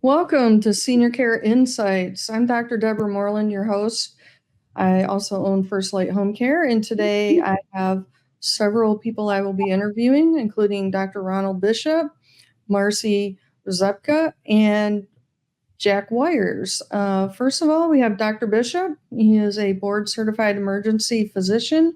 Welcome to Senior Care Insights. I'm Dr. Deborah Moerland, your host. I also own First Light Home Care, and today I have several people I will be interviewing, including Dr. Ronald Bishop, Marcy Rzepka, and Jack Weyers. First of all, we have Dr. Bishop. He is a board-certified emergency physician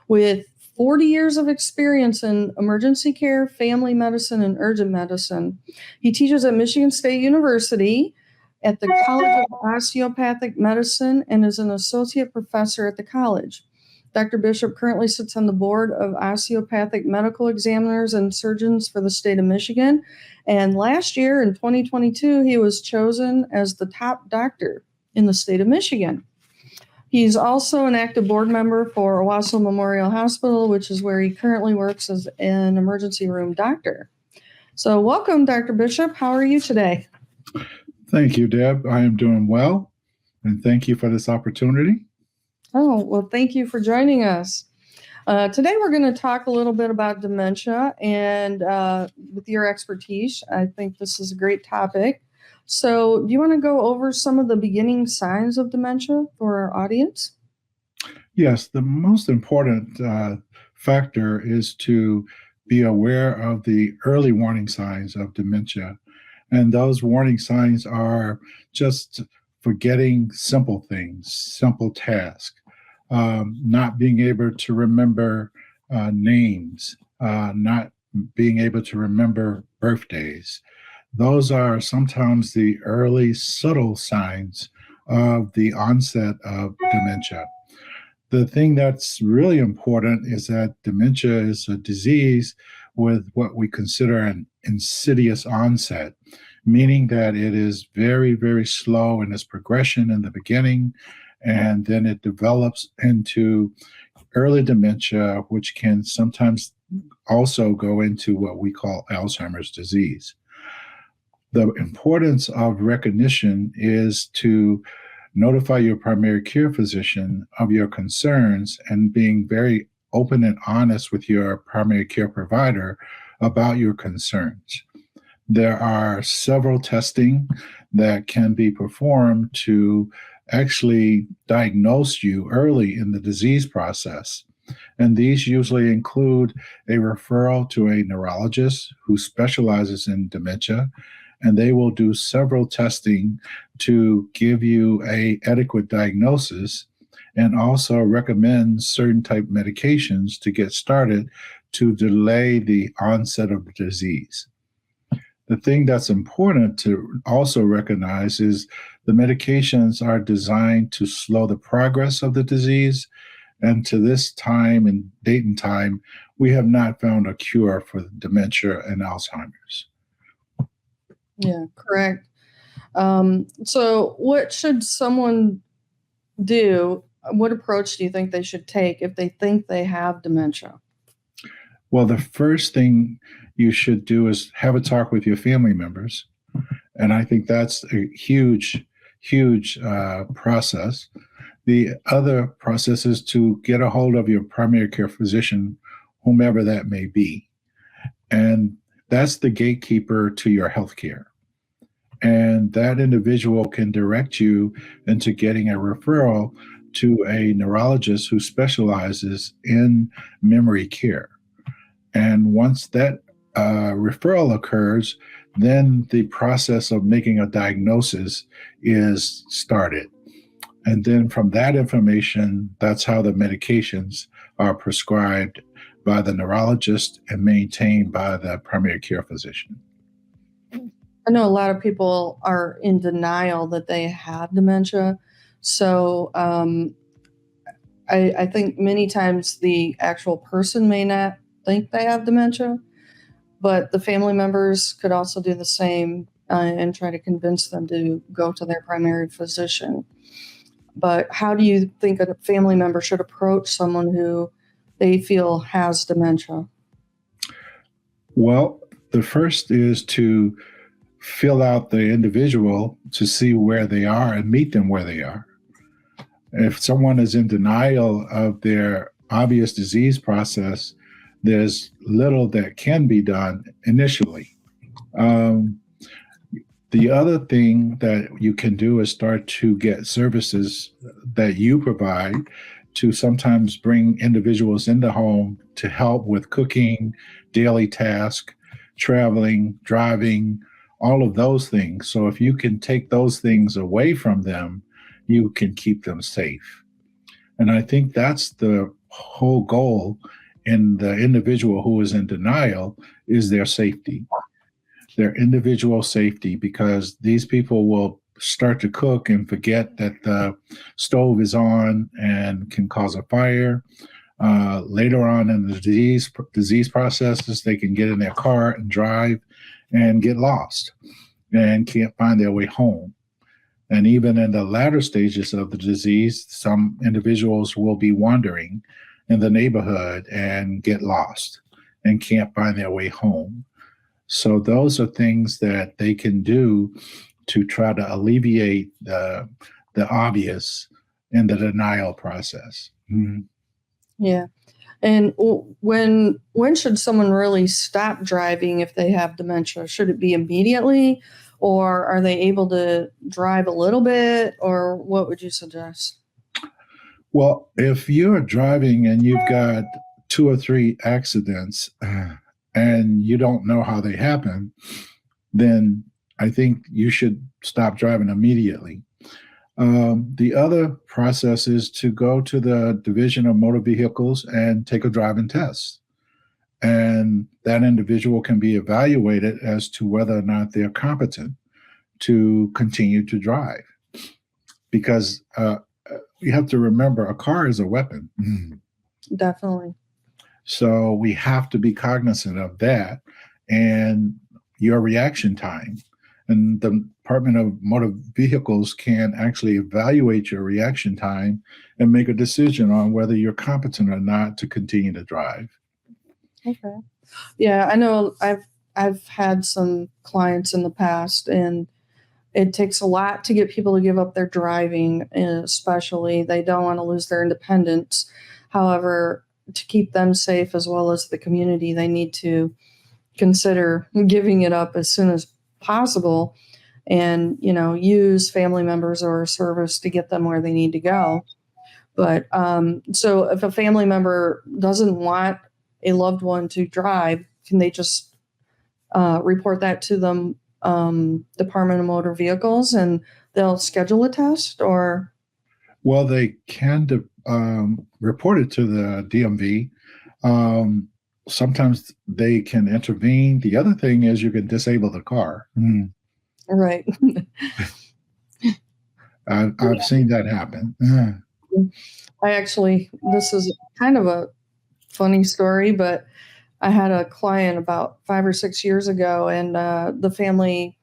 with 40 years of experience in emergency care, family medicine, and urgent medicine. He teaches at Michigan State University at the College of Osteopathic Medicine and is an associate professor at the college. Dr. Bishop currently sits on the board of osteopathic medical examiners and surgeons for the state of Michigan. And last year, in 2022, he was chosen as the top doctor in the state of Michigan. He's also an active board member for Owasso Memorial Hospital, which is where he currently works as an emergency room doctor. So welcome, Dr. Bishop. How are you today? Thank you, Deb. I am doing well, and thank you for this opportunity. Oh, well, thank you for joining us. Today, we're going to talk a little bit about dementia, and with your expertise, I think this is a great topic. So do you want to go over some of the beginning signs of dementia for our audience? Yes, the most important factor is to be aware of the early warning signs of dementia. And those warning signs are just forgetting simple things, simple tasks, not being able to remember names, not being able to remember birthdays. Those are sometimes the early subtle signs of the onset of dementia. The thing that's really important is that dementia is a disease with what we consider an insidious onset, meaning that it is very, very slow in its progression in the beginning, and then it develops into early dementia, which can sometimes also go into what we call Alzheimer's disease. The importance of recognition is to notify your primary care physician of your concerns and being very open and honest with your primary care provider about your concerns. There are several testing that can be performed to actually diagnose you early in the disease process. And these usually include a referral to a neurologist who specializes in dementia, and they will do several testing to give you an adequate diagnosis and also recommend certain type medications to get started to delay the onset of the disease. The thing that's important to also recognize is the medications are designed to slow the progress of the disease. And to this time and date and time, we have not found a cure for dementia and Alzheimer's. Yeah, correct. So what should someone do? What approach do you think they should take if they think they have dementia? Well, the first thing you should do is have a talk with your family members. And I think that's a huge process. The other process is to get a hold of your primary care physician, whomever that may be. And that's the gatekeeper to your health care. And that individual can direct you into getting a referral to a neurologist who specializes in memory care. And once that referral occurs, then the process of making a diagnosis is started. And then from that information, that's how the medications are prescribed by the neurologist and maintained by the primary care physician. I know a lot of people are in denial that they have dementia. So I think many times the actual person may not think they have dementia, but the family members could also do the same and try to convince them to go to their primary physician. But how do you think a family member should approach someone who they feel has dementia? Well, the first is to fill out the individual to see where they are and meet them where they are. If someone is in denial of their obvious disease process, there's little that can be done initially. The other thing that you can do is start to get services that you provide to sometimes bring individuals in the home to help with cooking, daily tasks, traveling, driving, all of those things. So if you can take those things away from them, you can keep them safe. And I think that's the whole goal in the individual who is in denial is their safety, their individual safety, because these people will start to cook and forget that the stove is on and can cause a fire. Later on in the disease processes, they can get in their car and drive and get lost and can't find their way home. And even in the latter stages of the disease, some individuals will be wandering in the neighborhood and get lost and can't find their way home. So those are things that they can do to try to alleviate the obvious in the denial process. Mm-hmm. Yeah. And when should someone really stop driving if they have dementia? Should it be immediately, or are they able to drive a little bit, or what would you suggest? Well, if you're driving and you've got 2 or 3 accidents and you don't know how they happen, then I think you should stop driving immediately. The other process is to go to the Division of Motor Vehicles and take a driving test. And that individual can be evaluated as to whether or not they're competent to continue to drive. Because you have to remember, a car is a weapon. Definitely. So we have to be cognizant of that and your reaction time. And the Department of Motor Vehicles can actually evaluate your reaction time and make a decision on whether you're competent or not to continue to drive. Okay. Yeah, I know I've had some clients in the past, and it takes a lot to get people to give up their driving, especially they don't want to lose their independence. However, to keep them safe as well as the community, they need to consider giving it up as soon as possible and, use family members or a service to get them where they need to go. But so if a family member doesn't want a loved one to drive, can they just report that to the Department of Motor Vehicles and they'll schedule a test? Or Well, they can report it to the DMV. Sometimes they can intervene. The other thing is you can disable the car. Right. I've seen that happen. This is kind of a funny story, but I had a client about 5 or 6 years ago, and the family,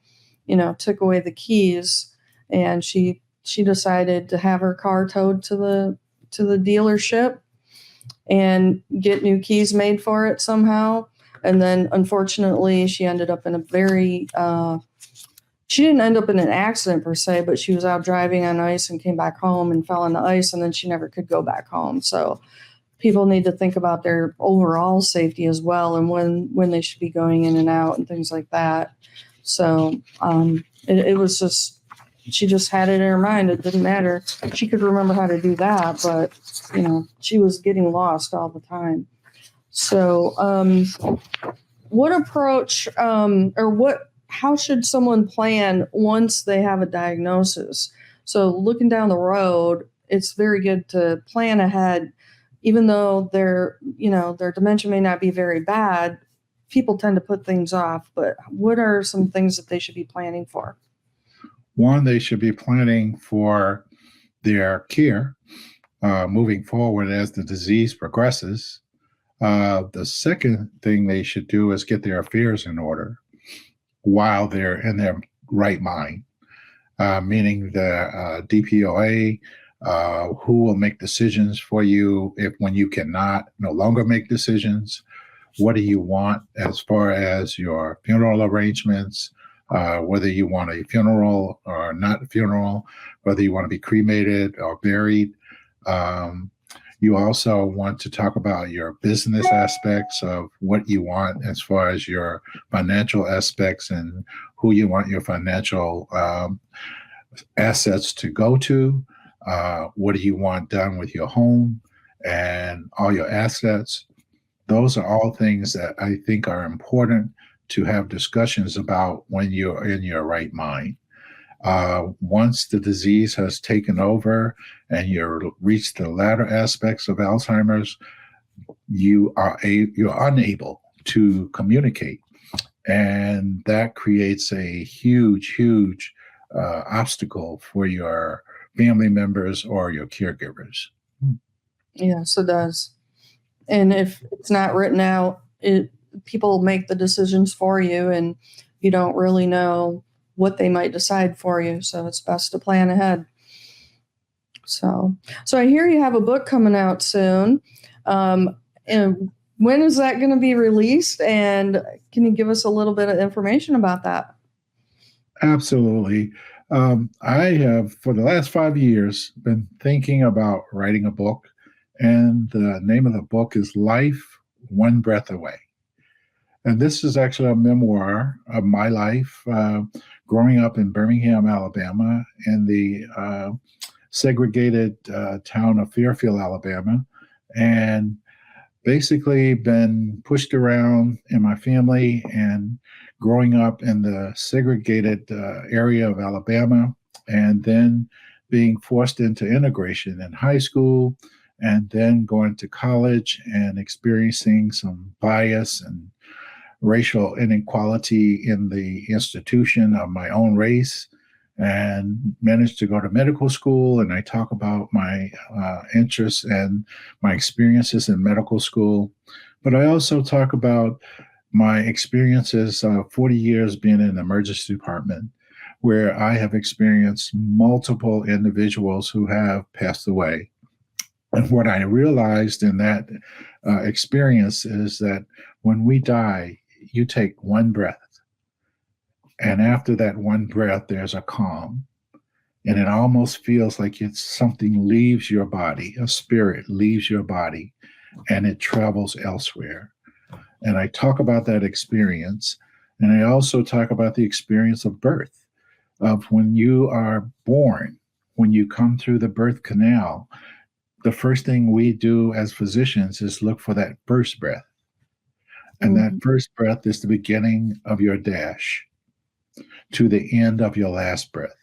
took away the keys, and she decided to have her car towed to the dealership and get new keys made for it somehow. And then unfortunately she ended up in she didn't end up in an accident per se, but she was out driving on ice and came back home and fell on the ice, and then she never could go back home. So people need to think about their overall safety as well, and when they should be going in and out and things like that. So it was just, she just had it in her mind. It didn't matter. She could remember how to do that, but she was getting lost all the time. So what approach how should someone plan once they have a diagnosis? So looking down the road, it's very good to plan ahead, even though their dementia may not be very bad. People tend to put things off, but what are some things that they should be planning for? One, they should be planning for their care moving forward as the disease progresses. The second thing they should do is get their affairs in order while they're in their right mind, meaning the DPOA, who will make decisions for you when you cannot no longer make decisions. What do you want as far as your funeral arrangements, whether you want a funeral or not a funeral, whether you want to be cremated or buried. You also want to talk about your business aspects of what you want as far as your financial aspects and who you want your financial assets to go to. What do you want done with your home and all your assets? Those are all things that I think are important to have discussions about when you're in your right mind. Once the disease has taken over and you're reached the latter aspects of Alzheimer's, you're unable to communicate, and that creates a huge obstacle for your family members or your caregivers. Yes, it does. And if it's not written out, people make the decisions for you, and you don't really know what they might decide for you. So it's best to plan ahead. So I hear you have a book coming out soon. And when is that going to be released? And can you give us a little bit of information about that? Absolutely. I have, for the last 5 years, been thinking about writing a book, and the name of the book is Life One Breath Away. And this is actually a memoir of my life growing up in Birmingham, Alabama, in the segregated town of Fairfield, Alabama, and basically been pushed around in my family and growing up in the segregated area of Alabama, and then being forced into integration in high school, and then going to college and experiencing some bias and racial inequality in the institution of my own race, and managed to go to medical school. And I talk about my interests and my experiences in medical school. But I also talk about my experiences 40 years being in the emergency department, where I have experienced multiple individuals who have passed away. And what I realized in that experience is that when we die, you take one breath. And after that one breath, there's a calm. And it almost feels like it's something leaves your body, a spirit leaves your body, and it travels elsewhere. And I talk about that experience. And I also talk about the experience of birth, of when you are born, when you come through the birth canal. The first thing we do as physicians is look for that first breath. And that first breath is the beginning of your dash to the end of your last breath.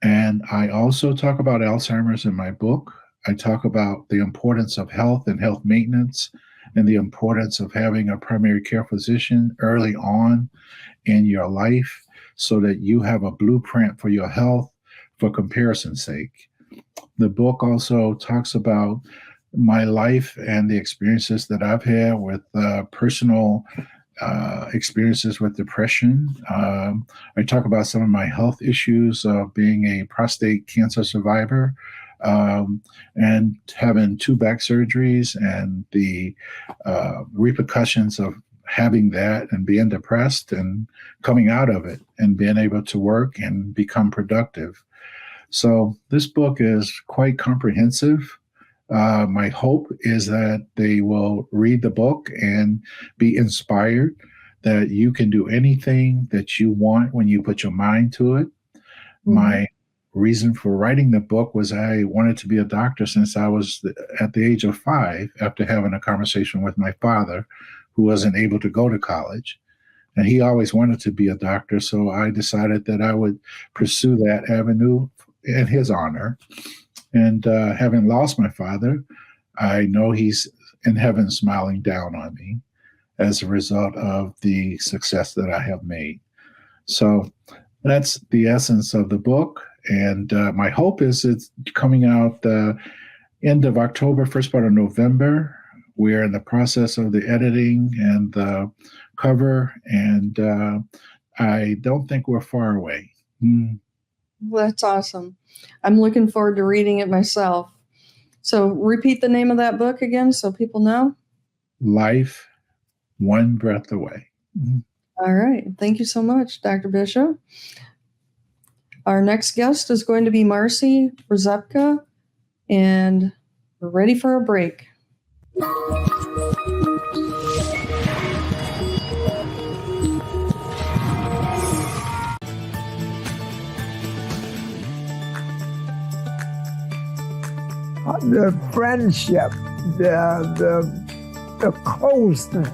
And I also talk about Alzheimer's in my book. I talk about the importance of health and health maintenance, and the importance of having a primary care physician early on in your life so that you have a blueprint for your health for comparison's sake. The book also talks about my life and the experiences that I've had with personal experiences with depression. I talk about some of my health issues of being a prostate cancer survivor, and having 2 back surgeries, and the repercussions of having that and being depressed and coming out of it and being able to work and become productive. So this book is quite comprehensive. My hope is that they will read the book and be inspired that you can do anything that you want when you put your mind to it. My reason for writing the book was I wanted to be a doctor since I was at the age of 5, after having a conversation with my father, who wasn't able to go to college. And he always wanted to be a doctor, so I decided that I would pursue that avenue in his honor. And having lost my father, I know he's in heaven smiling down on me as a result of the success that I have made. So that's the essence of the book. And my hope is it's coming out end of October, first part of November. We're in the process of the editing and the cover, and I don't think we're far away. Well, that's awesome. I'm looking forward to reading it myself. So repeat the name of that book again so people know. Life One Breath Away. All right. Thank you so much, Dr. Bishop. Our next guest is going to be Marcy Rzepka. And We're ready for a break. The friendship, the closeness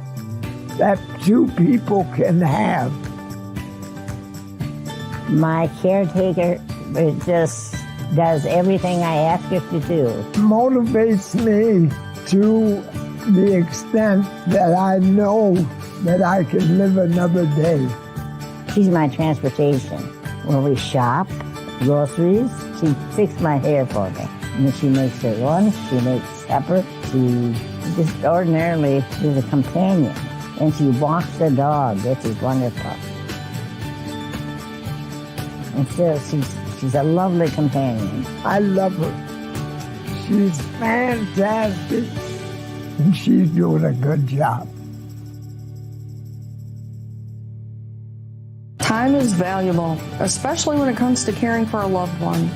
that two people can have. My caretaker just does everything I ask her to do. Motivates me to the extent that I know that I can live another day. She's my transportation. When we shop, groceries, she fixes my hair for me. And then she makes her lunch, she makes supper. She just ordinarily is a companion. And she walks the dog, which is wonderful. And still, she's a lovely companion. I love her. She's fantastic. And she's doing a good job. Time is valuable, especially when it comes to caring for a loved one.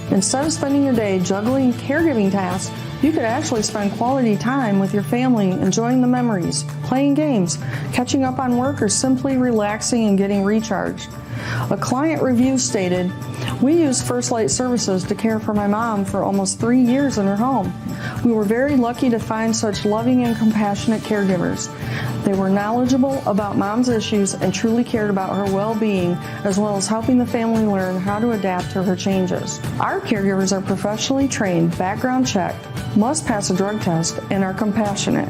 Instead of spending your day juggling caregiving tasks, you could actually spend quality time with your family, enjoying the memories, playing games, catching up on work, or simply relaxing and getting recharged. A client review stated, "We used First Light Services to care for my mom for almost 3 years in her home. We were very lucky to find such loving and compassionate caregivers. They were knowledgeable about mom's issues and truly cared about her well-being, as well as helping the family learn how to adapt to her changes. Our caregivers are professionally trained, background checked, must pass a drug test, and are compassionate.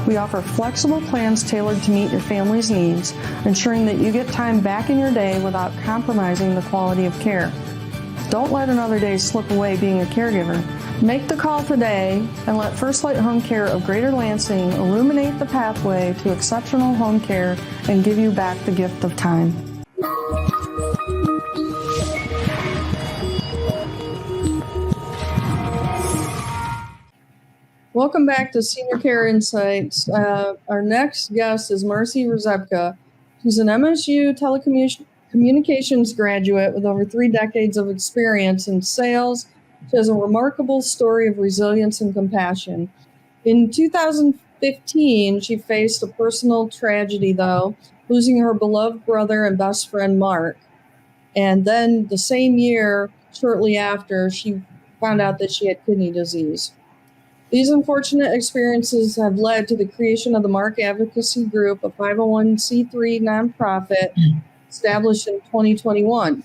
We offer flexible plans tailored to meet your family's needs, ensuring that you get time back in your day without compromising the quality of care. Don't let another day slip away being a caregiver. Make the call today and let First Light Home Care of Greater Lansing illuminate the pathway to exceptional home care and give you back the gift of time." Welcome back to Senior Care Insights. Our next guest is Marcy Rzepka. She's an MSU telecommunications graduate with over 3 decades of experience in sales. She has a remarkable story of resilience and compassion. In 2015, she faced a personal tragedy, though, losing her beloved brother and best friend, Mark. And then the same year, shortly after, she found out that she had kidney disease. These unfortunate experiences have led to the creation of the MARK Advocacy Group, a 501c3 nonprofit established in 2021.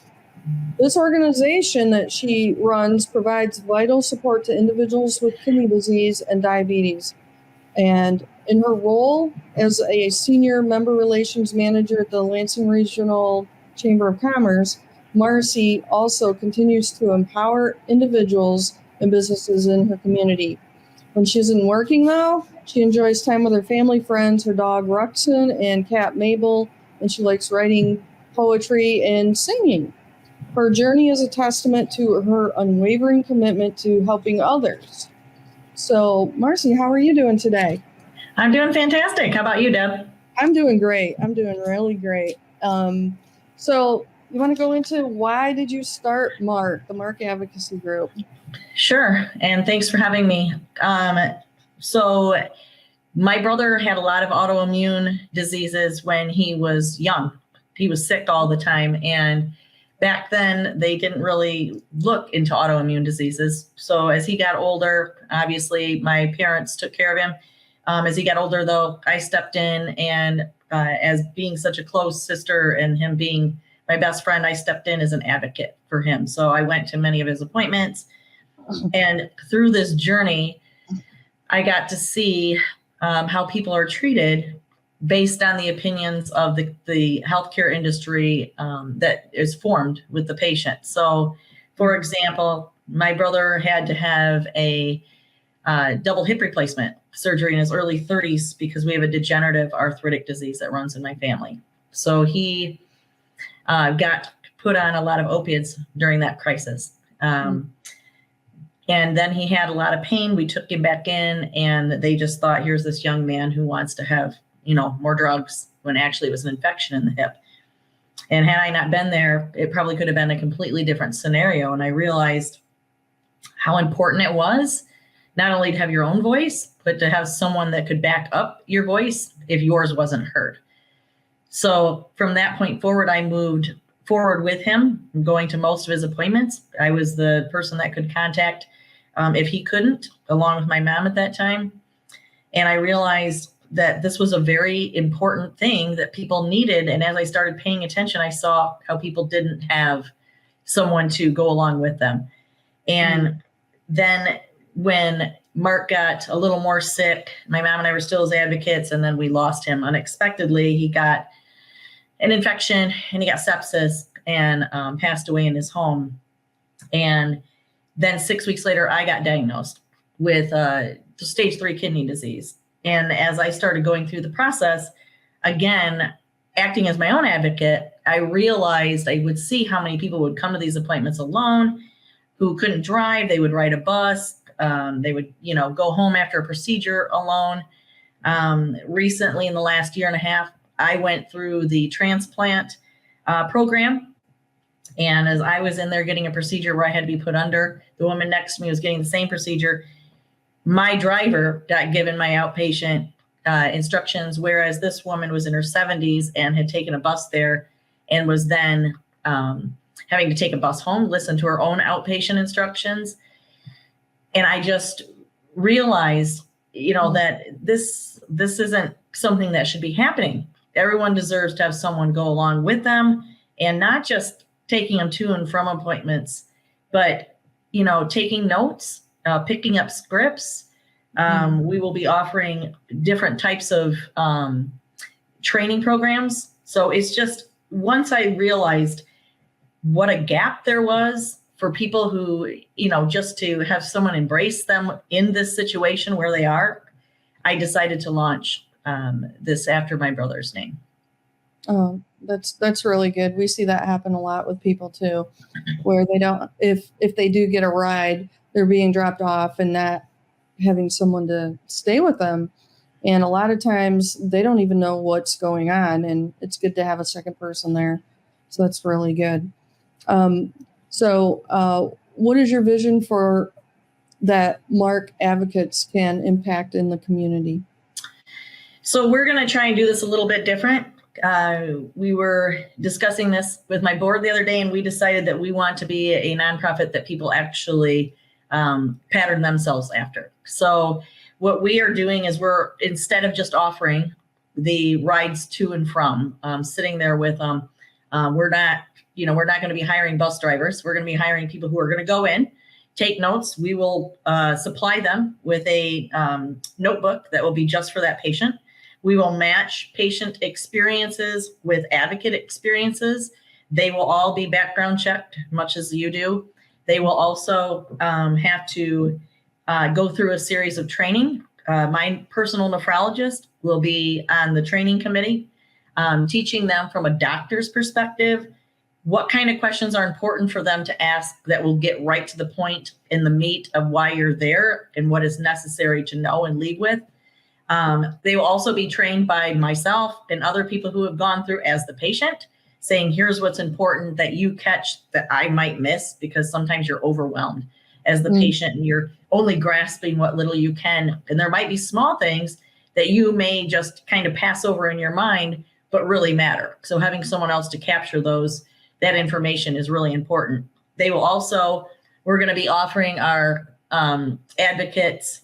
This organization that she runs provides vital support to individuals with kidney disease and diabetes. And in her role as a senior member relations manager at the Lansing Regional Chamber of Commerce, Marcy also continues to empower individuals and businesses in her community. When she isn't working, though, she enjoys time with her family, friends, her dog Ruxin, and cat Mabel, and she likes writing poetry and singing. Her journey is a testament to her unwavering commitment to helping others. So, Marcy, how are you doing today? I'm doing fantastic. How about you, Deb? I'm doing great. I'm doing really great. So, you want to go into why did you start MARK, the MARK Advocacy Group? Sure, and thanks for having me. So my brother had a lot of autoimmune diseases when he was young. He was sick all the time, and back then they didn't really look into autoimmune diseases. So as he got older, obviously my parents took care of him. As he got older, though, I stepped in, and as being such a close sister and him being my best friend, I stepped in as an advocate for him. So I went to many of his appointments. And through this journey, I got to see how people are treated based on the opinions of the healthcare industry that is formed with the patient. So, for example, my brother had to have a double hip replacement surgery in his early 30s because we have a degenerative arthritic disease that runs in my family. So he got put on a lot of opiates during that crisis. And then he had a lot of pain. We took him back in, and they just thought, here's this young man who wants to have, more drugs, when actually it was an infection in the hip. And had I not been there, it probably could have been a completely different scenario. And I realized how important it was not only to have your own voice, but to have someone that could back up your voice if yours wasn't heard. So from that point forward, I moved forward with him, going to most of his appointments. I was the person that could contact if he couldn't, along with my mom at that time. And I realized that this was a very important thing that people needed. And as I started paying attention, I saw how people didn't have someone to go along with them. And then when Mark got a little more sick, my mom and I were still his advocates, and then we lost him unexpectedly. He got an infection and he got sepsis and passed away in his home. And then 6 weeks later, I got diagnosed with stage 3 kidney disease. And as I started going through the process, again, acting as my own advocate, I realized I would see how many people would come to these appointments alone, who couldn't drive. They would ride a bus. They would, go home after a procedure alone. Recently, in the last year and a half, I went through the transplant program. And as I was in there getting a procedure where I had to be put under, the woman next to me was getting the same procedure. My driver got given my outpatient instructions, whereas this woman was in her 70s and had taken a bus there and was then having to take a bus home, listen to her own outpatient instructions. And I just realized, that this isn't something that should be happening. Everyone deserves to have someone go along with them, and not just taking them to and from appointments, but, taking notes, picking up scripts. We will be offering different types of training programs. So it's just, once I realized what a gap there was for people who, just to have someone embrace them in this situation where they are, I decided to launch this after my brother's name. Oh, that's really good. We see that happen a lot with people too, where they don't, if they do get a ride, they're being dropped off and not having someone to stay with them. And a lot of times they don't even know what's going on, and it's good to have a second person there. So that's really good. What is your vision for that MARK advocates can impact in the community? So we're going to try and do this a little bit different. We were discussing this with my board the other day, and we decided that we want to be a nonprofit that people actually pattern themselves after. So what we are doing is instead of just offering the rides to and from, sitting there with them, we're not going to be hiring bus drivers. We're going to be hiring people who are going to go in, take notes. We will supply them with a notebook that will be just for that patient. We will match patient experiences with advocate experiences. They will all be background checked, much as you do. They will also have to go through a series of training. My personal nephrologist will be on the training committee, teaching them from a doctor's perspective what kind of questions are important for them to ask that will get right to the point in the meat of why you're there and what is necessary to know and leave with. They will also be trained by myself and other people who have gone through as the patient, saying, here's what's important that you catch that I might miss, because sometimes you're overwhelmed as the patient and you're only grasping what little you can. And there might be small things that you may just kind of pass over in your mind, but really matter. So having someone else to capture that information is really important. They will also, we're going to be offering our advocates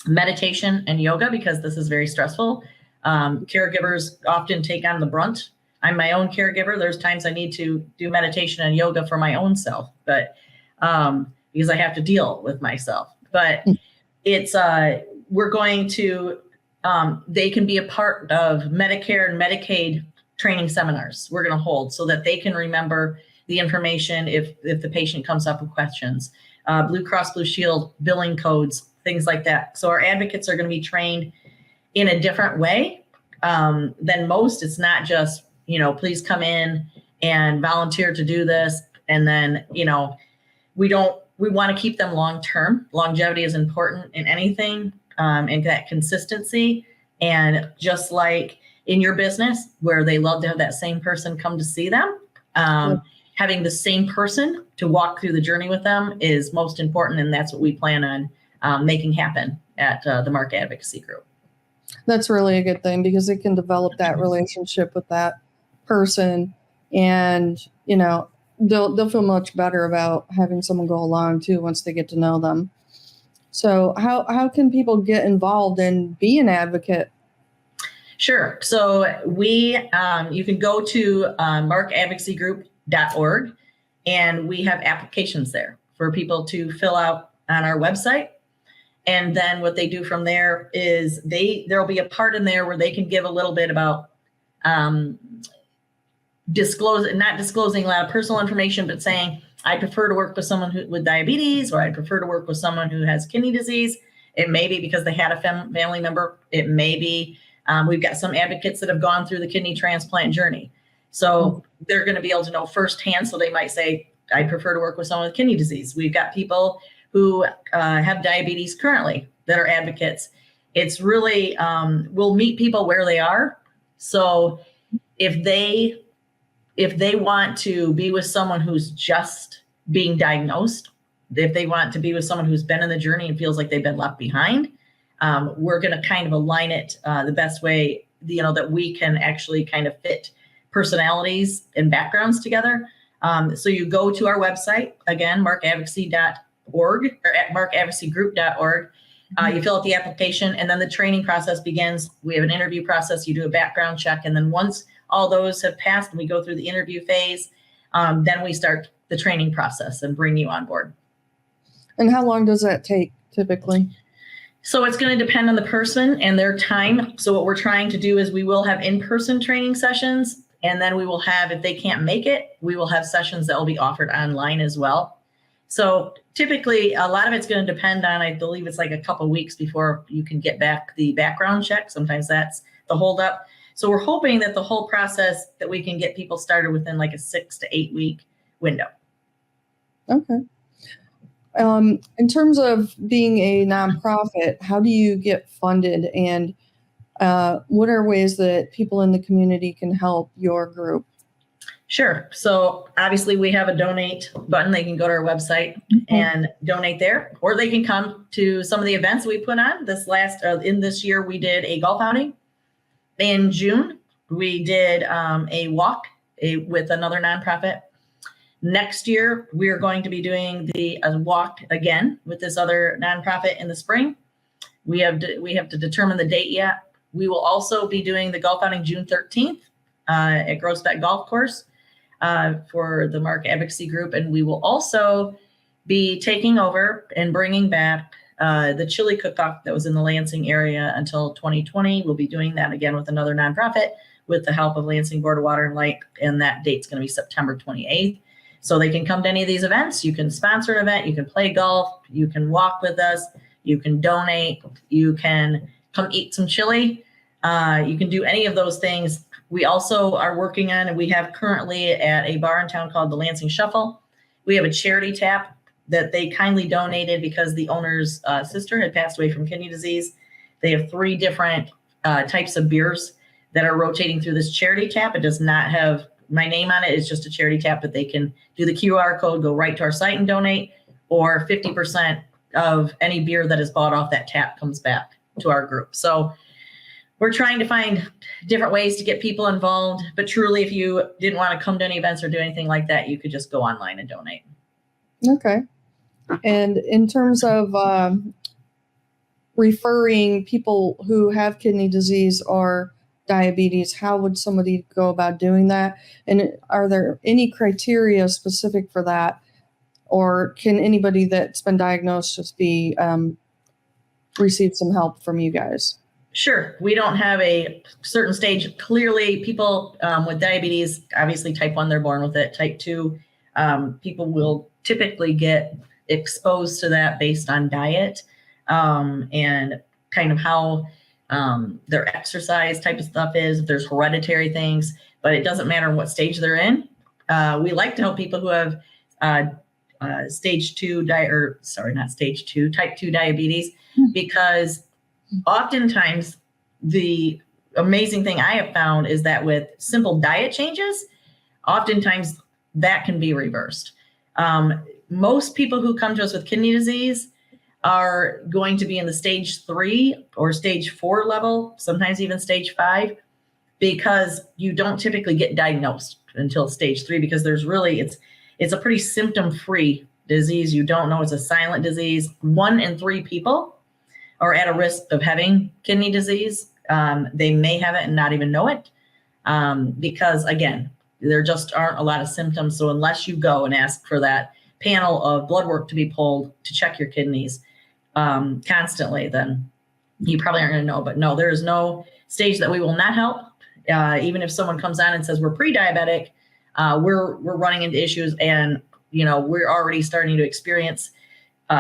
meditation and yoga, because this is very stressful. Caregivers often take on the brunt. I'm my own caregiver. There's times I need to do meditation and yoga for my own self, but because I have to deal with myself. But it's we're going to they can be a part of Medicare and Medicaid training seminars we're going to hold, so that they can remember the information if the patient comes up with questions. Blue Cross Blue Shield billing codes, things like that. So our advocates are going to be trained in a different way than most. It's not just, please come in and volunteer to do this. And then, we want to keep them long-term. Longevity is important in anything, and that consistency. And just like in your business, where they love to have that same person come to see them, having the same person to walk through the journey with them is most important. And that's what we plan on making happen at the MARK Advocacy Group. That's really a good thing because it can develop that relationship with that person, and they'll feel much better about having someone go along too once they get to know them. So how can people get involved and be an advocate? Sure. So you can go to markadvocacygroup.org, and we have applications there for people to fill out on our website. And then what they do from there is there'll be a part in there where they can give a little bit about not disclosing a lot of personal information, but saying, I prefer to work with someone with diabetes, or I prefer to work with someone who has kidney disease. It may be because they had a family member. It may be, we've got some advocates that have gone through the kidney transplant journey. So they're going to be able to know firsthand. So they might say, I prefer to work with someone with kidney disease. We've got people who have diabetes currently that are advocates. It's really, we'll meet people where they are. So if they want to be with someone who's just being diagnosed, if they want to be with someone who's been in the journey and feels like they've been left behind, we're going to kind of align it the best way, that we can actually kind of fit personalities and backgrounds together. So you go to our website, again, markadvocacy.org or at markadvocacygroup.org. You fill out the application, and then the training process begins. We have an interview process. You do a background check. And then once all those have passed and we go through the interview phase, then we start the training process and bring you on board. And how long does that take typically? So it's going to depend on the person and their time. So what we're trying to do is we will have in-person training sessions, and then we will have, if they can't make it, we will have sessions that will be offered online as well. So typically a lot of it's going to depend on, I believe it's like a couple weeks before you can get back the background check. Sometimes that's the holdup. So we're hoping that the whole process that we can get people started within like a 6 to 8 week window. Okay. In terms of being a nonprofit, how do you get funded, and what are ways that people in the community can help your group? Sure. So obviously we have a donate button. They can go to our website and donate there, or they can come to some of the events we put on. In this year, we did a golf outing. In June, we did a walk with another nonprofit. Next year, we are going to be doing a walk again with this other nonprofit in the spring. We have to determine the date yet. We will also be doing the golf outing June 13th at Groesbeck Golf Course for the MARK Advocacy Group. And we will also be taking over and bringing back the chili cook-off that was in the Lansing area until 2020. We'll be doing that again with another nonprofit with the help of Lansing Board of Water and Light. And that date's going to be September 28th. So they can come to any of these events. You can sponsor an event. You can play golf. You can walk with us. You can donate. You can come eat some chili. You can do any of those things. We also are working on, and we have currently at a bar in town called the Lansing Shuffle, we have a charity tap that they kindly donated because the owner's sister had passed away from kidney disease. They have 3 different types of beers that are rotating through this charity tap. It does not have my name on it. It's just a charity tap that they can do the QR code, go right to our site and donate, or 50% of any beer that is bought off that tap comes back to our group. So we're trying to find different ways to get people involved, but truly, if you didn't want to come to any events or do anything like that, you could just go online and donate. Okay. And in terms of referring people who have kidney disease or diabetes, how would somebody go about doing that? And are there any criteria specific for that? Or can anybody that's been diagnosed just be receive some help from you guys? Sure. We don't have a certain stage. Clearly, people with diabetes, obviously type 1, they're born with it. Type 2, people will typically get exposed to that based on diet and kind of how their exercise type of stuff is. If there's hereditary things, but it doesn't matter what stage they're in. We like to help people who have type 2 diabetes, because oftentimes the amazing thing I have found is that with simple diet changes, oftentimes that can be reversed. Most people who come to us with kidney disease are going to be in the stage 3 or stage 4 level, sometimes even stage 5, because you don't typically get diagnosed until stage 3, because it's a pretty symptom-free disease. You don't know it's a silent disease. 1 in 3 people are at a risk of having kidney disease. They may have it and not even know it, because again, there just aren't a lot of symptoms. So unless you go and ask for that panel of blood work to be pulled to check your kidneys constantly, then you probably aren't going to know. But no, there is no stage that we will not help. Even if someone comes on and says we're pre-diabetic, we're running into issues, and we're already starting to experience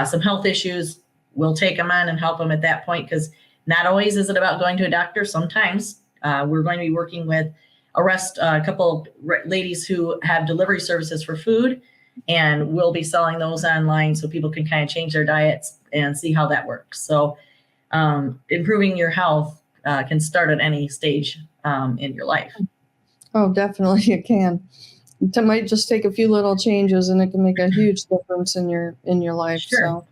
some health issues. We'll take them on and help them at that point, because not always is it about going to a doctor. Sometimes we're going to be working with a couple ladies who have delivery services for food, and we'll be selling those online so people can kind of change their diets and see how that works. So improving your health can start at any stage in your life. Oh, definitely it can. It might just take a few little changes, and it can make a huge difference in your life. Sure.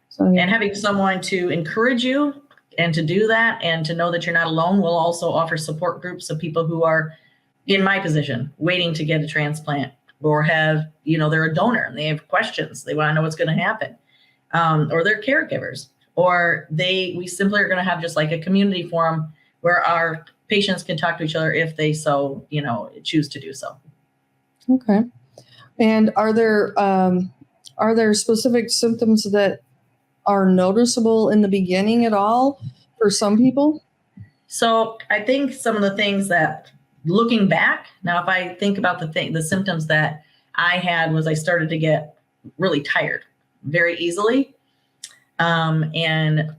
So yeah. And having someone to encourage you and to do that, and to know that you're not alone. We'll also offer support groups of people who are in my position, waiting to get a transplant, or have, they're a donor and they have questions. They want to know what's going to happen. Or they're caregivers, or we simply are going to have just like a community forum where our patients can talk to each other if they so, choose to do so. Okay. And are there specific symptoms that are noticeable in the beginning at all for some people? So I think some of the things that, looking back now, if I think about the symptoms that I had, was I started to get really tired very easily. And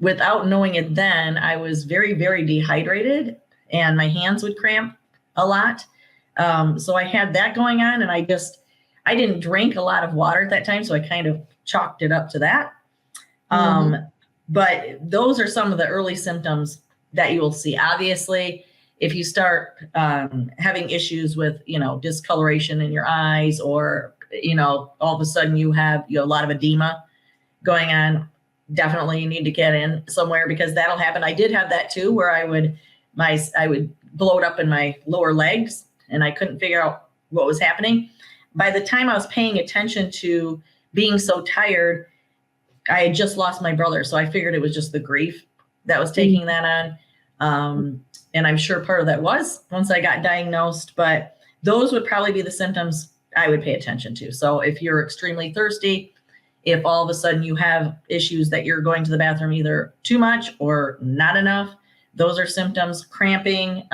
without knowing it then, I was very, very dehydrated, and my hands would cramp a lot. So I had that going on, and I didn't drink a lot of water at that time. So I kind of chalked it up to that. But those are some of the early symptoms that you will see. Obviously, if you start having issues with, discoloration in your eyes, or, all of a sudden you have a lot of edema going on, definitely you need to get in somewhere, because that'll happen. I did have that too, where I would bloat up in my lower legs, and I couldn't figure out what was happening. By the time I was paying attention to being so tired, I had just lost my brother. So I figured it was just the grief that was taking that on. And I'm sure part of that was once I got diagnosed, but those would probably be the symptoms I would pay attention to. So if you're extremely thirsty, if all of a sudden you have issues that you're going to the bathroom either too much or not enough, those are symptoms. Cramping,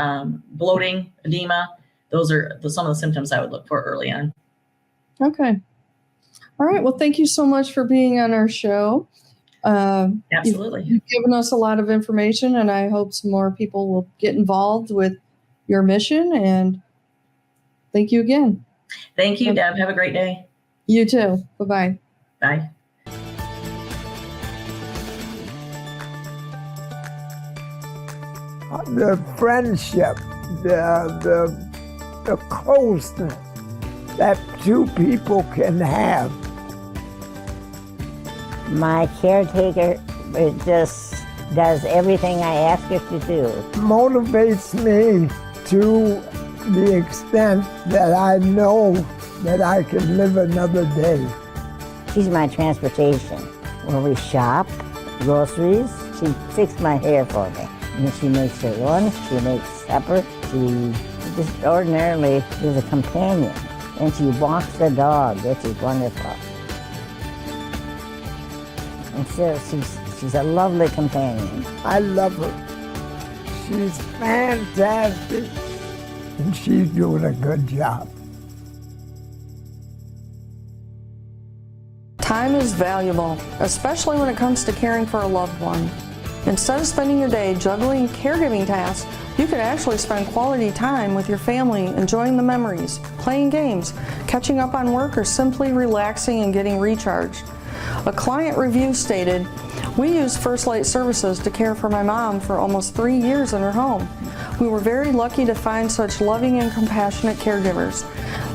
bloating, edema, those are some of the symptoms I would look for early on. Okay. All right. Well, thank you so much for being on our show. Absolutely. You've given us a lot of information, and I hope some more people will get involved with your mission. And thank you again. Thank you, Deb. Have a great day. You too. Bye-bye. Bye. The friendship, the closeness that two people can have. My caretaker just does everything I ask her to do. Motivates me to the extent that I know that I can live another day. She's my transportation. When we shop, groceries, she fixes my hair for me. And she makes her lunch, she makes supper, she just ordinarily is a companion. And she walks the dog, which is wonderful. And so she's a lovely companion. I love her. She's fantastic, and she's doing a good job. Time is valuable, especially when it comes to caring for a loved one. Instead of spending your day juggling caregiving tasks, you could actually spend quality time with your family, enjoying the memories, playing games, catching up on work, or simply relaxing and getting recharged. A client review stated, "We used First Light Services to care for my mom for almost 3 years in her home. We were very lucky to find such loving and compassionate caregivers.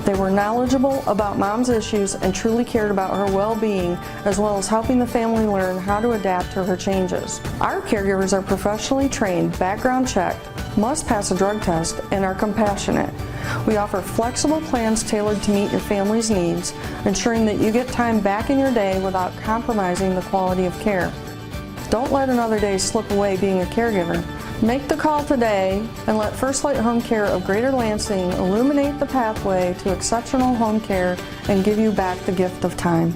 They were knowledgeable about mom's issues and truly cared about her well-being, as well as helping the family learn how to adapt to her changes. Our caregivers are professionally trained, background checked, must pass a drug test, and are compassionate. We offer flexible plans tailored to meet your family's needs, ensuring that you get time back in your day without compromising the quality of care. Don't let another day slip away being a caregiver. Make the call today and let First Light Home Care of Greater Lansing illuminate the pathway to exceptional home care and give you back the gift of time.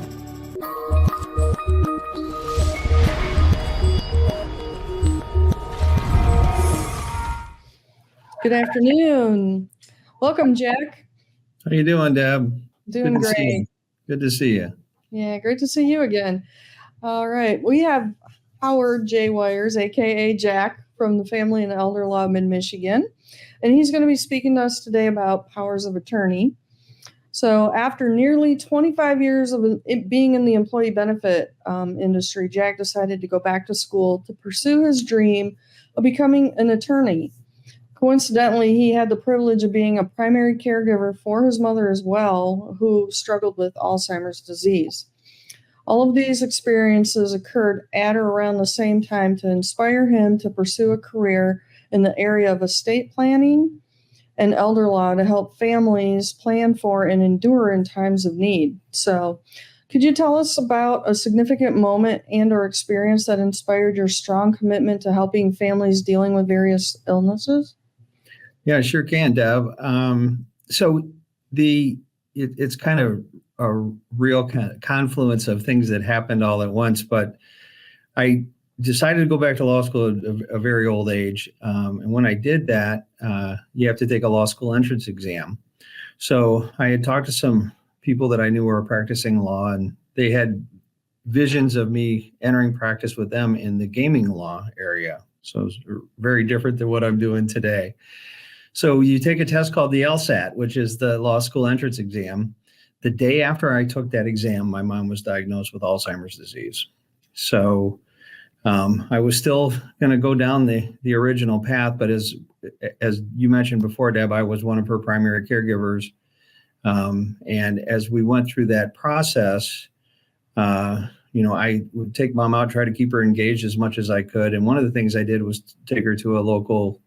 Good afternoon. Welcome, Jack. How you doing, Deb? Doing Good to see great. you. Good to see you. Yeah, great to see you again. All right, we have Howard J. Weyers, aka Jack, from the Family and Elder Law of Mid-Michigan, and he's going to be speaking to us today about powers of attorney. So after nearly 25 years of it being in the employee benefit industry, Jack decided to go back to school to pursue his dream of becoming an attorney. Coincidentally, he had the privilege of being a primary caregiver for his mother as well, who struggled with Alzheimer's disease. All of these experiences occurred at or around the same time to inspire him to pursue a career in the area of estate planning and elder law to help families plan for and endure in times of need. So, could you tell us about a significant moment and or experience that inspired your strong commitment to helping families dealing with various illnesses? Yeah, sure can, Deb. It's kind of a real kind of confluence of things that happened all at once, but I decided to go back to law school at a very old age. And when I did that, you have to take a law school entrance exam. So I had talked to some people that I knew were practicing law, and they had visions of me entering practice with them in the gaming law area. So it's very different than what I'm doing today. So you take a test called the LSAT, which is the law school entrance exam. The day after I took that exam, my mom was diagnosed with Alzheimer's disease. So I was still going to go down the original path, but as you mentioned before, Deb, I was one of her primary caregivers. And as we went through that process, I would take mom out, try to keep her engaged as much as I could. And one of the things I did was take her to a local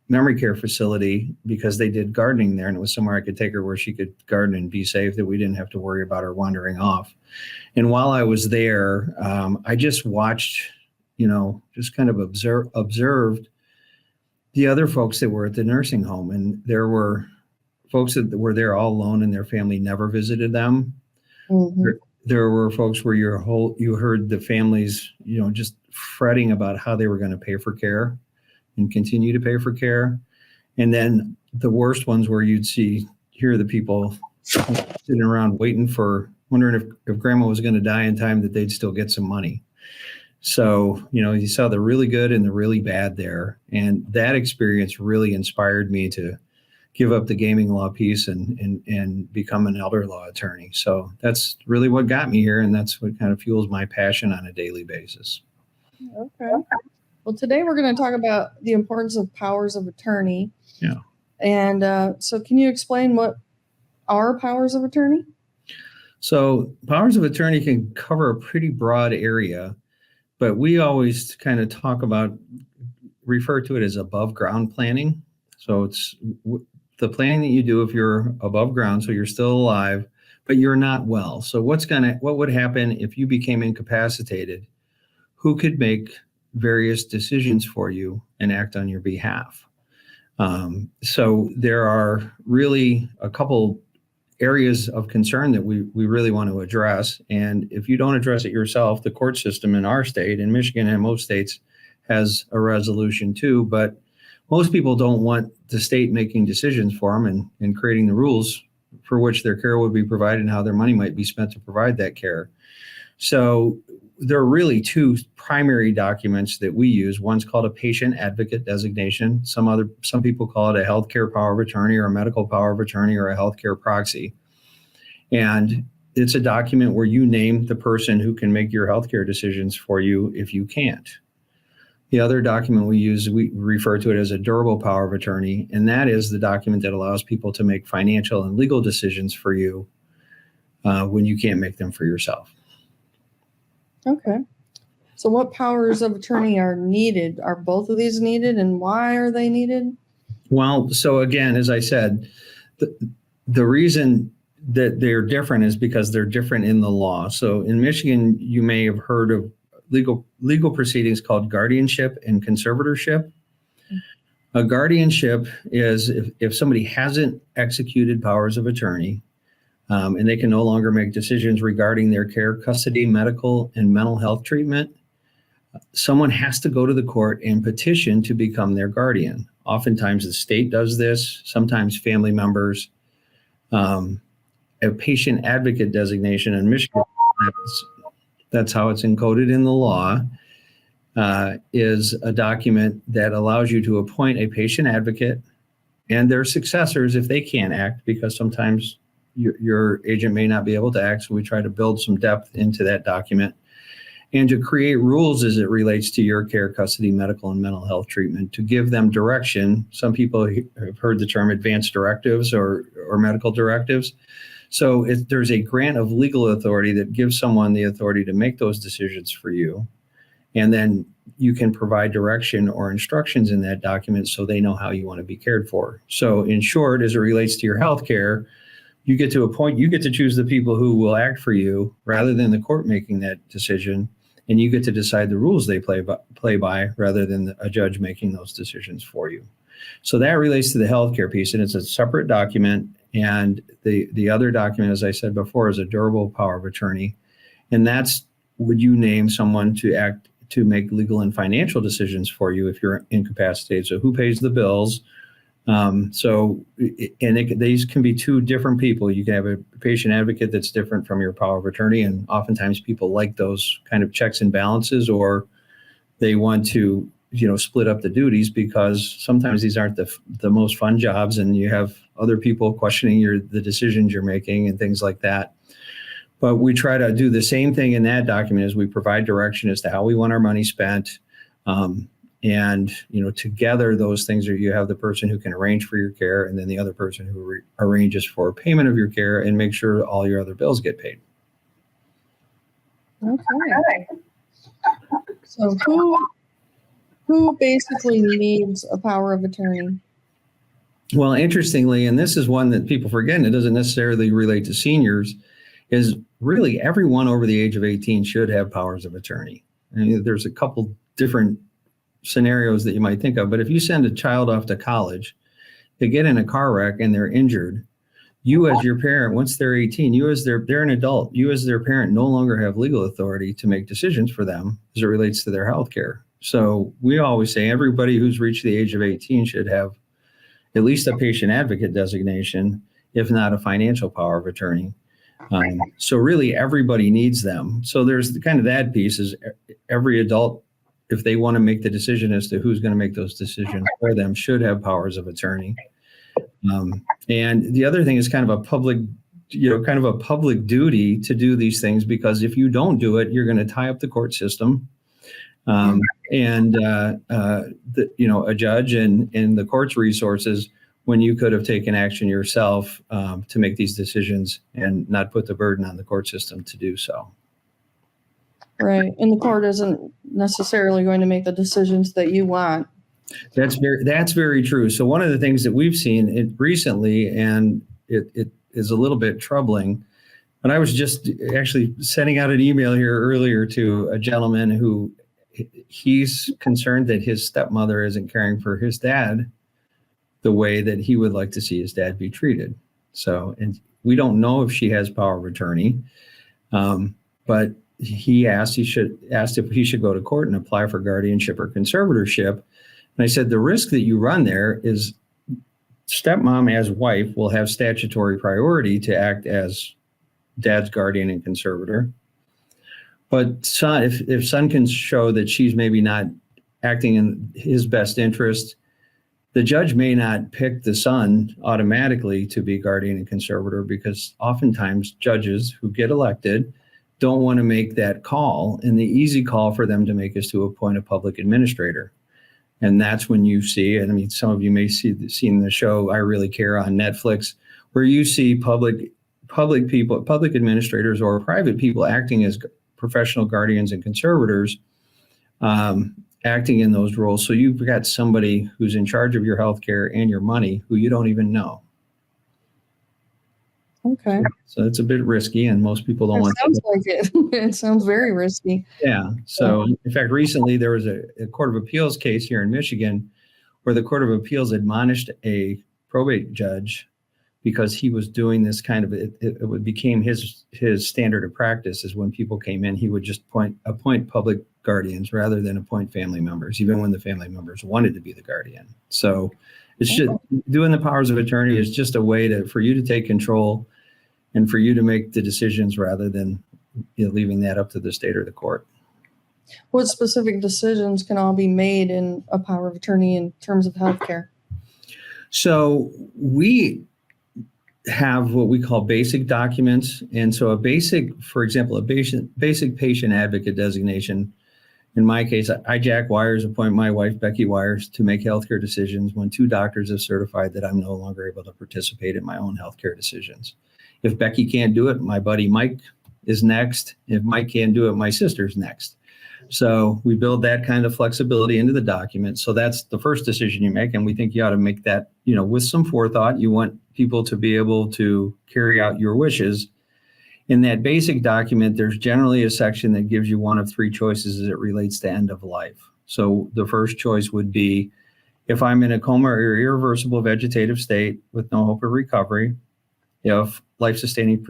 memory care facility because they did gardening there, and it was somewhere I could take her where she could garden and be safe, that we didn't have to worry about her wandering off. And while I was there, I just watched, just kind of observed the other folks that were at the nursing home. And there were folks that were there all alone and their family never visited them. Mm-hmm. There were folks where you heard the families, just fretting about how they were going to pay for care and continue to pay for care. And then the worst ones where you'd hear the people sitting around wondering if grandma was going to die in time, that they'd still get some money. So, you saw the really good and the really bad there. And that experience really inspired me to give up the gaming law piece and become an elder law attorney. So that's really what got me here. And that's what kind of fuels my passion on a daily basis. Okay. Well, today we're going to talk about the importance of powers of attorney. Yeah. And so can you explain what are powers of attorney? So powers of attorney can cover a pretty broad area, but we always kind of refer to it as above ground planning. So it's the planning that you do if you're above ground, so you're still alive, but you're not well. So what would happen if you became incapacitated? Who could make various decisions for you and act on your behalf? So there are really a couple areas of concern that we really want to address. And if you don't address it yourself, the court system in our state, in Michigan and most states, has a resolution too. But most people don't want the state making decisions for them and creating the rules for which their care would be provided and how their money might be spent to provide that care. So there are really two primary documents that we use. One's called a patient advocate designation. Some people call it a healthcare power of attorney or a medical power of attorney or a healthcare proxy. And it's a document where you name the person who can make your healthcare decisions for you if you can't. The other document we use, we refer to it as a durable power of attorney, and that is the document that allows people to make financial and legal decisions for you when you can't make them for yourself. Okay. So what powers of attorney are needed? Are both of these needed, and why are they needed? Well, so again, as I said, the reason that they're different is because they're different in the law. So in Michigan, you may have heard of legal proceedings called guardianship and conservatorship. A guardianship is if somebody hasn't executed powers of attorney, and they can no longer make decisions regarding their care, custody, medical, and mental health treatment, someone has to go to the court and petition to become their guardian. Oftentimes the state does this, sometimes family members. A patient advocate designation in Michigan, that's how it's encoded in the law, is a document that allows you to appoint a patient advocate and their successors if they can't act, because sometimes your agent may not be able to act. So we try to build some depth into that document, and to create rules as it relates to your care, custody, medical, and mental health treatment, to give them direction. Some people have heard the term advanced directives or medical directives. So there's a grant of legal authority that gives someone the authority to make those decisions for you. And then you can provide direction or instructions in that document so they know how you want to be cared for. So in short, as it relates to your health care, you get to choose the people who will act for you rather than the court making that decision. And you get to decide the rules they play by rather than a judge making those decisions for you. So that relates to the healthcare piece, and it's a separate document. And the other document, as I said before, is a durable power of attorney. And that's, would you name someone to act to make legal and financial decisions for you if you're incapacitated? So who pays the bills? These can be two different people. You can have a patient advocate that's different from your power of attorney. And oftentimes people like those kind of checks and balances, or they want to, split up the duties, because sometimes these aren't the most fun jobs, and you have other people questioning the decisions you're making and things like that. But we try to do the same thing in that document as we provide direction as to how we want our money spent. And, together those things are, you have the person who can arrange for your care, and then the other person who arranges for payment of your care and make sure all your other bills get paid. Okay. So who basically needs a power of attorney? Well, interestingly, and this is one that people forget, and it doesn't necessarily relate to seniors, is really everyone over the age of 18 should have powers of attorney. And there's a couple different scenarios that you might think of, but if you send a child off to college, they get in a car wreck and they're injured, you as your parent, once they're 18, they're an adult, you as their parent no longer have legal authority to make decisions for them as it relates to their health care. So we always say everybody who's reached the age of 18 should have at least a patient advocate designation, if not a financial power of attorney. So really everybody needs them. So there's kind of that piece, is every adult, if they want to make the decision as to who's going to make those decisions for them, should have powers of attorney. And the other thing is kind of a public duty to do these things, because if you don't do it, you're going to tie up the court system. A judge and the court's resources, when you could have taken action yourself to make these decisions and not put the burden on the court system to do so. Right. And the court isn't necessarily going to make the decisions that you want. That's very true. So one of the things that we've seen recently, and it is a little bit troubling, but I was just actually sending out an email here earlier to a gentleman who he's concerned that his stepmother isn't caring for his dad the way that he would like to see his dad be treated. So, and we don't know if she has power of attorney, but he asked if he should go to court and apply for guardianship or conservatorship. And I said, the risk that you run there is stepmom as wife will have statutory priority to act as dad's guardian and conservator. But son, if son can show that she's maybe not acting in his best interest, the judge may not pick the son automatically to be guardian and conservator, because oftentimes judges who get elected don't want to make that call. And the easy call for them to make is to appoint a public administrator. And that's when you see, and I mean, some of you may seen the show I Really Care on Netflix, where you see public people, public administrators or private people acting as professional guardians and conservators, acting in those roles. So you've got somebody who's in charge of your healthcare and your money who you don't even know. Okay. So it's a bit risky, and most people don't want to. Sounds like it. It sounds very risky. Yeah. So in fact, recently there was a Court of Appeals case here in Michigan where the Court of Appeals admonished a probate judge because he was doing this kind of, it became his standard of practice is when people came in, he would just appoint public guardians rather than appoint family members, even when the family members wanted to be the guardian. So it's just doing the powers of attorney is just a way for you to take control and for you to make the decisions rather than leaving that up to the state or the court. What specific decisions can all be made in a power of attorney in terms of healthcare? So we have what we call basic documents. And so for example, a basic patient advocate designation. In my case, I, Jack Weyers, appoint my wife, Becky Weyers, to make healthcare decisions when 2 doctors have certified that I'm no longer able to participate in my own healthcare decisions. If Becky can't do it, my buddy Mike is next. If Mike can't do it, my sister's next. So we build that kind of flexibility into the document. So that's the first decision you make. And we think you ought to make that, with some forethought. You want people to be able to carry out your wishes. In that basic document, there's generally a section that gives you one of 3 choices as it relates to end of life. So the first choice would be, if I'm in a coma or irreversible vegetative state with no hope of recovery, if life-sustaining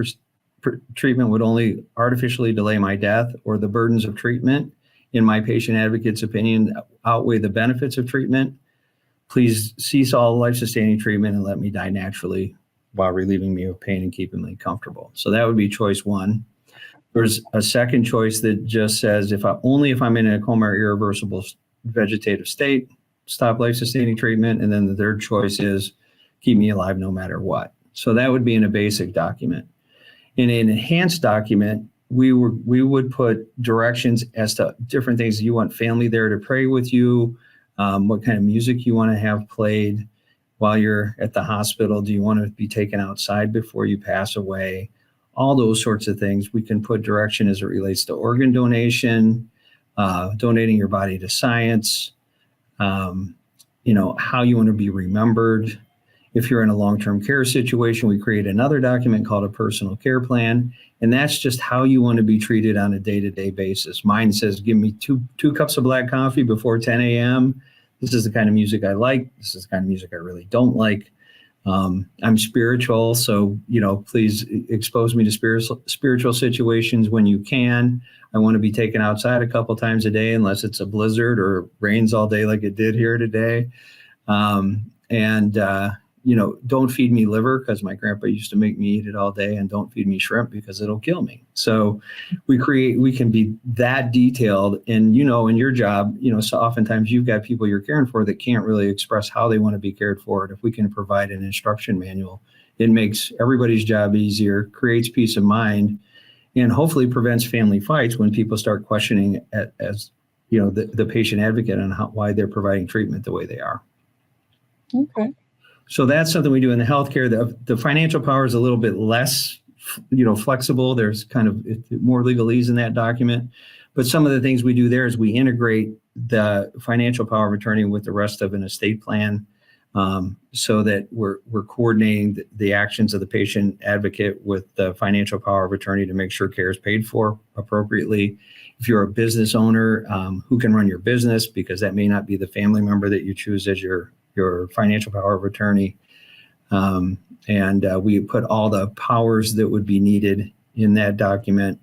treatment would only artificially delay my death, or the burdens of treatment, in my patient advocate's opinion, outweigh the benefits of treatment, please cease all life-sustaining treatment and let me die naturally while relieving me of pain and keeping me comfortable. So that would be choice 1. There's a second choice that just says, if I'm in a coma or irreversible vegetative state, stop life-sustaining treatment. And then the third choice is keep me alive no matter what. So that would be in a basic document. In an enhanced document, we would put directions as to different things. You want family there to pray with you, what kind of music you want to have played while you're at the hospital. Do you want to be taken outside before you pass away? All those sorts of things. We can put direction as it relates to organ donation, donating your body to science, how you want to be remembered. If you're in a long-term care situation, we create another document called a personal care plan. And that's just how you want to be treated on a day-to-day basis. Mine says, give me two cups of black coffee before 10 a.m. This is the kind of music I like. This is the kind of music I really don't like. I'm spiritual, so, please expose me to spiritual situations when you can. I want to be taken outside a couple times a day, unless it's a blizzard or rains all day like it did here today. Don't feed me liver, because my grandpa used to make me eat it all day, and don't feed me shrimp because it'll kill me. So we can be that detailed. And, in your job, so oftentimes you've got people you're caring for that can't really express how they want to be cared for. And if we can provide an instruction manual, it makes everybody's job easier, creates peace of mind, and hopefully prevents family fights when people start questioning the patient advocate on why they're providing treatment the way they are. Okay. So that's something we do in the healthcare. The financial power is a little bit less, flexible. There's kind of more legalese in that document. But some of the things we do there is we integrate the financial power of attorney with the rest of an estate plan, so that we're coordinating the actions of the patient advocate with the financial power of attorney to make sure care is paid for appropriately. If you're a business owner, who can run your business, because that may not be the family member that you choose as your financial power of attorney. We put all the powers that would be needed in that document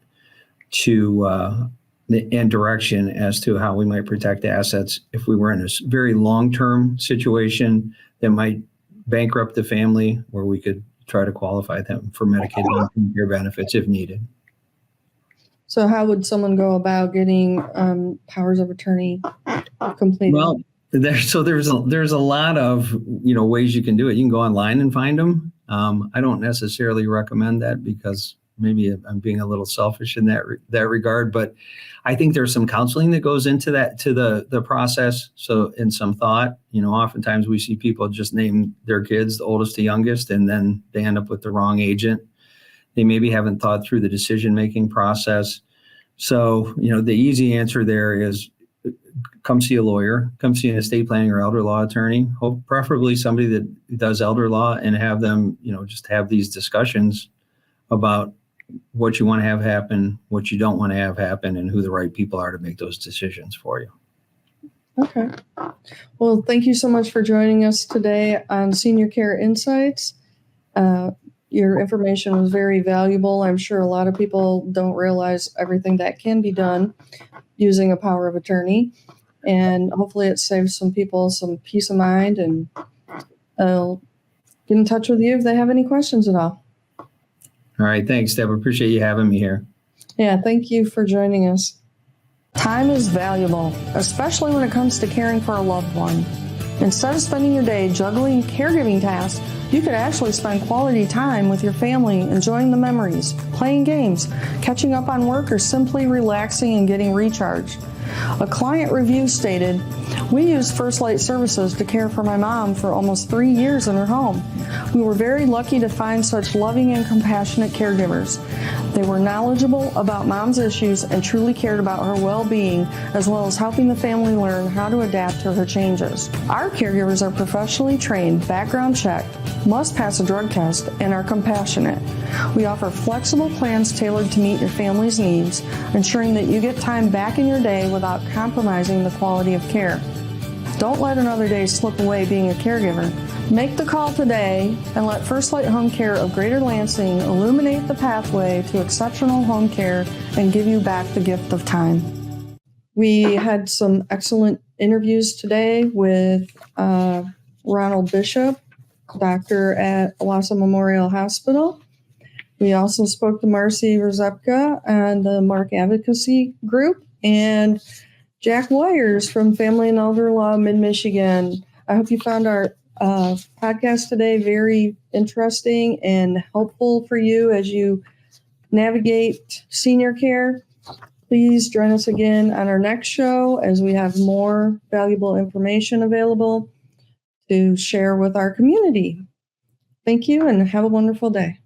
and direction as to how we might protect assets if we were in a very long-term situation that might bankrupt the family, where we could try to qualify them for Medicaid long-term care benefits if needed. So how would someone go about getting powers of attorney completed? Well, there's a lot of ways you can do it. You can go online and find them. I don't necessarily recommend that, because maybe I'm being a little selfish in that regard, but I think there's some counseling that goes into that, to the process. So in some thought, oftentimes we see people just name their kids the oldest to youngest, and then they end up with the wrong agent. They maybe haven't thought through the decision-making process. So, the easy answer there is come see a lawyer, come see an estate planning or elder law attorney, preferably somebody that does elder law, and have them, just have these discussions about what you want to have happen, what you don't want to have happen, and who the right people are to make those decisions for you. Okay. Well, thank you so much for joining us today on Senior Care Insights. Your information was very valuable. I'm sure a lot of people don't realize everything that can be done using a power of attorney. And hopefully it saves some people some peace of mind, and I'll get in touch with you if they have any questions at all. All right. Thanks, Deb. Appreciate you having me here. Yeah, thank you for joining us. Time is valuable, especially when it comes to caring for a loved one. Instead of spending your day juggling caregiving tasks, you could actually spend quality time with your family, enjoying the memories, playing games, catching up on work, or simply relaxing and getting recharged. A client review stated, "We used First Light Services to care for my mom for almost 3 years in her home. We were very lucky to find such loving and compassionate caregivers. They were knowledgeable about mom's issues and truly cared about her well-being, as well as helping the family learn how to adapt to her changes. Our caregivers are professionally trained, background checked, must pass a drug test, and are compassionate. We offer flexible plans tailored to meet your family's needs, ensuring that you get time back in your day without compromising the quality of care. Don't let another day slip away being a caregiver. Make the call today and let First Light Home Care of Greater Lansing illuminate the pathway to exceptional home care and give you back the gift of time." We had some excellent interviews today with Ronald Bishop, doctor at Owasso Memorial Hospital. We also spoke to Marcy Rzepka and the MARK Advocacy Group, and Jack Weyers from Family and Elder Law Mid-Michigan. I hope you found our podcast today very interesting and helpful for you as you navigate senior care. Please join us again on our next show as we have more valuable information available to share with our community. Thank you and have a wonderful day.